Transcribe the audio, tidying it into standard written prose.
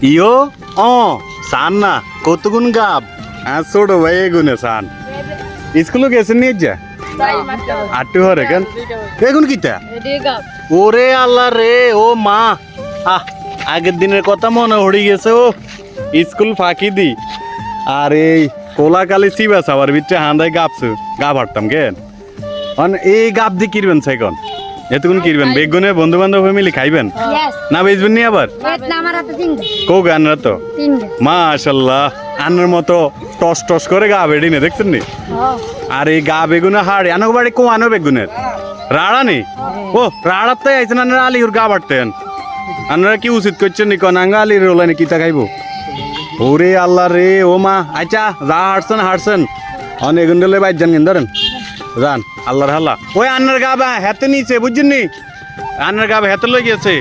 ইয়ো অ সান না কতগুণ গাব ছোট ভাই এগুনে সান স্কুলে গেছেন নিয়ে যা আটটু হরে কেন এগুন কিতা ওরে আল্লাহ রে ও মা আগের দিনের কথা মনে হড়ি গেছে ও স্কুল ফাঁকি দি আর এই কোলাকালি সিবা সাবার ভিতরে হান্দায় গাবছু গাব হাঁটতাম কেন এই গাব দি কিরবেন সাইকন এতক্ষণ কিরবেন বেগুনে বন্ধু বান্ধব ফ্যামিলি খাইবেন না বেচবেন নি আবার কো গানরা তো মাশাল্লাহ আন্নার মতো টস টস করে গা বেড়ি নে দেখছেন নি আর এই গা বেগুনে হাড় আনো বাড়ি কো আনো বেগুনের রাড়া নি ও রাড়াতে আইছেন আনারা আলির গা বাড়তেন আনারা কি উচিত করছেন নি কোন আঙ্গা আলির রোলানি কিতা খাইবো ওরে আল্লাহ রে ও মা আচ্ছা যা হাঁটছেন অনেক গুন্ডলে বাইর যান কেন ধরেন যান আল্লাহর হাল্লা ওই আন্নার গা বা হেতে নিচে বুঝছেন নি আন্নার গা হেতে লই গেছে